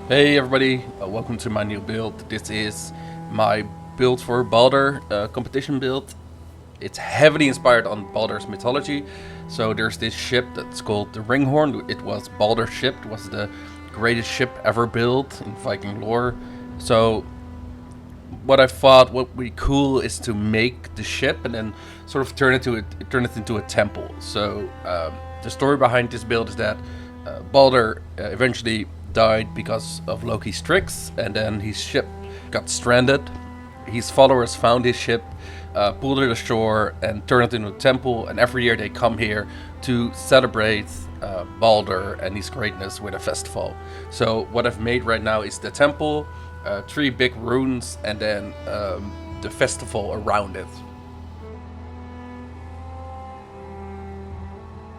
Hey everybody, welcome to my new build. This is my build for Baldr competition build. It's heavily inspired on Baldr's mythology. So there's this ship that's called the Ringhorn. It was Baldr's ship. It was the greatest ship ever built in Viking lore. So what I thought would be cool is to make the ship and then sort of turn it into a temple. So the story behind this build is that Baldr eventually died because of Loki's tricks, and then his ship got stranded. His followers found his ship, pulled it ashore, and turned it into a temple. And every year they come here to celebrate Baldr and his greatness with a festival. So what I've made right now is the temple, 3 big runes, and then the festival around it.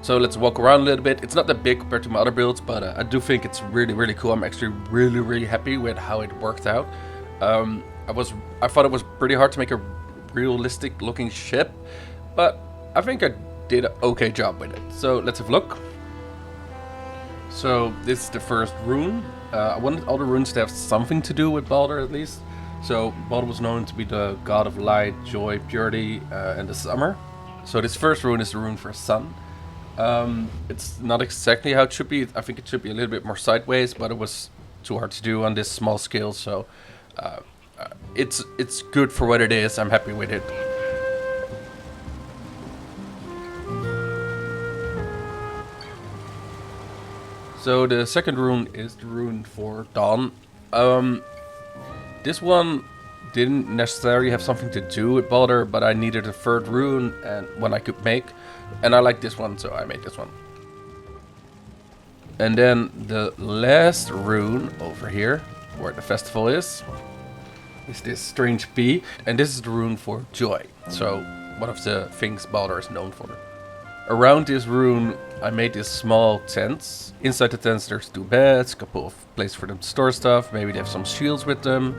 So let's walk around a little bit. It's not that big compared to my other builds, but I do think it's really cool. I'm actually really happy with how it worked out. I thought it was pretty hard to make a realistic looking ship, but I think I did an okay job with it. So let's have a look. So this is the first rune. I wanted all the runes to have something to do with Baldr at least. So Baldr was known to be the god of light, joy, purity, and the summer. So this first rune is the rune for sun. It's not exactly how it should be. I think it should be a little bit more sideways, but it was too hard to do on this small scale, so it's good for what it is. I'm happy with it. So the second rune is the rune for dawn. This one didn't necessarily have something to do with Baldr, but I needed a third rune and one I could make, and I like this one, so I made this one. And then the last rune over here, where the festival is this strange bee, and this is the rune for joy. So one of the things Baldr is known for. Around this rune, I made these small tents. Inside the tents, there's 2 beds, a couple of places for them to store stuff. Maybe they have some shields with them.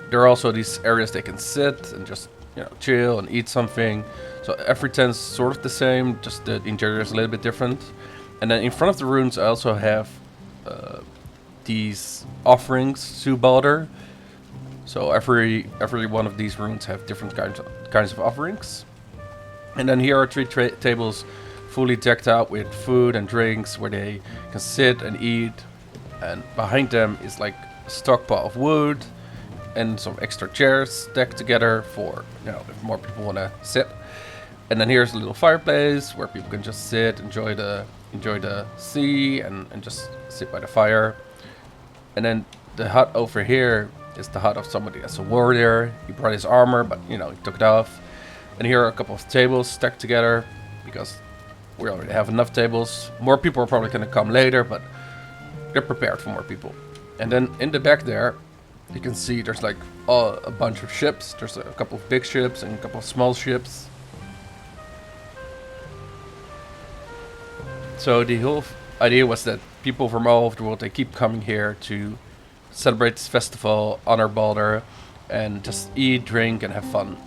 There are also these areas they can sit and just, chill and eat something. So every tent's sort of the same, just the interior is a little bit different. And then in front of the runes, I also have these offerings to Baldr. So every one of these runes have different kinds of offerings. And then here are 3 tables fully decked out with food and drinks where they can sit and eat. And behind them is like a stockpile of wood and some extra chairs stacked together for, you know, if more people want to sit. And then here's a little fireplace where people can just sit, enjoy the sea, and just sit by the fire. And then the hut over here is the hut of somebody that's a warrior. He brought his armor, but you know, he took it off. And here are a couple of tables stacked together because we already have enough tables. More people are probably going to come later, but they're prepared for more people. And then in the back there, you can see there's like a bunch of ships. There's a couple of big ships and a couple of small ships. So the whole idea was that people from all over the world, they keep coming here to celebrate this festival, honor Baldr, and just eat, drink, and have fun.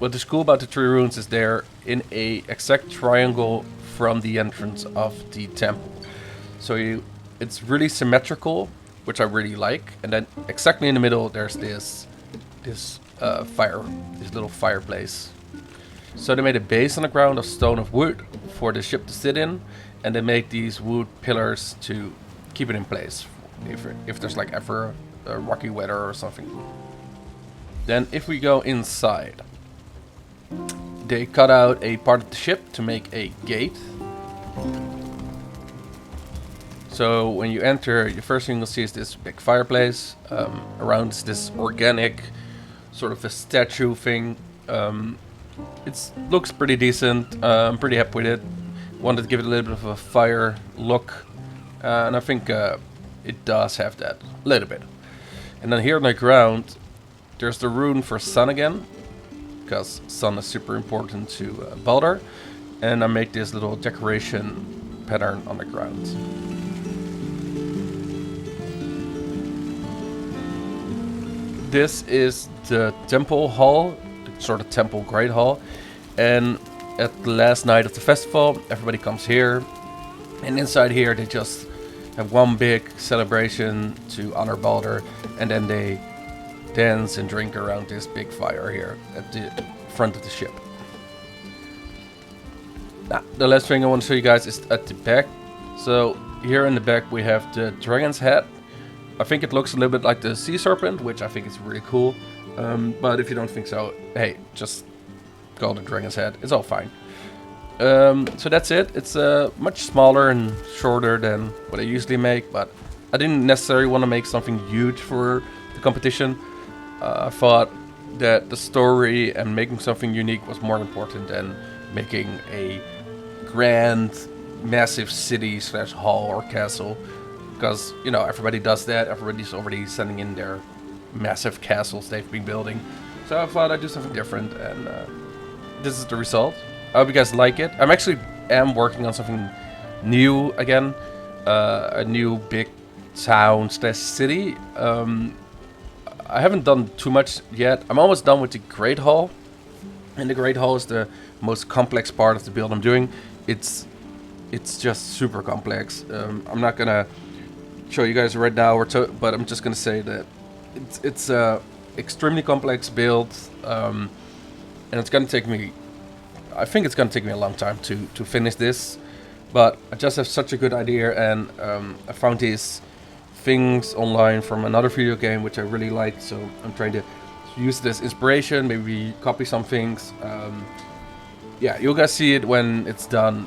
What is cool about the three ruins is they're in a exact triangle from the entrance of the temple. So it's really symmetrical, which I really like. And then exactly in the middle, there's this little fireplace. So they made a base on the ground of stone of wood for the ship to sit in, and they made these wood pillars to keep it in place if there's like ever rocky weather or something. Then if we go inside, they cut out a part of the ship to make a gate. So when you enter, the first thing you'll see is this big fireplace. Around is this organic sort of a statue thing. It looks pretty decent. I'm pretty happy with it. Wanted to give it a little bit of a fire look, and I think it does have that a little bit. And then here on the ground, there's the rune for sun again, because sun is super important to Baldr. And I made this little decoration pattern on the ground. This is the temple hall, the sort of temple great hall, and at the last night of the festival, everybody comes here, and inside here they just have one big celebration to honor Baldr, and then they dance and drink around this big fire here at the front of the ship. Now, the last thing I want to show you guys is at the back. So here in the back we have the dragon's head. I think it looks a little bit like the sea serpent, which I think is really cool. But if you don't think so, hey, just call it the dragon's head. It's all fine. So that's it. It's much smaller and shorter than what I usually make, but I didn't necessarily want to make something huge for the competition. I thought that the story and making something unique was more important than making a grand, massive city / hall or castle. Because, you know, everybody does that. Everybody's already sending in their massive castles they've been building. So I thought I'd do something different, and this is the result. I hope you guys like it. am working on something new again. A new big town / city. I haven't done too much yet. I'm almost done with the Great Hall. And the Great Hall is the most complex part of the build I'm doing. It's just super complex. I'm not gonna show you guys right now, but I'm just gonna say that it's a extremely complex build, and it's gonna take me. I think it's gonna take me a long time to finish this, but I just have such a good idea, and I found these things online from another video game which I really liked, so I'm trying to use this inspiration, maybe copy some things. Yeah, you guys see it when it's done.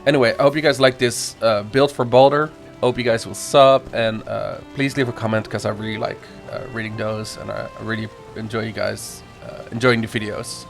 Anyway, I hope you guys like this build for Baldr. Hope you guys will sub, and please leave a comment, because I really like reading those, and I really enjoy you guys enjoying the videos.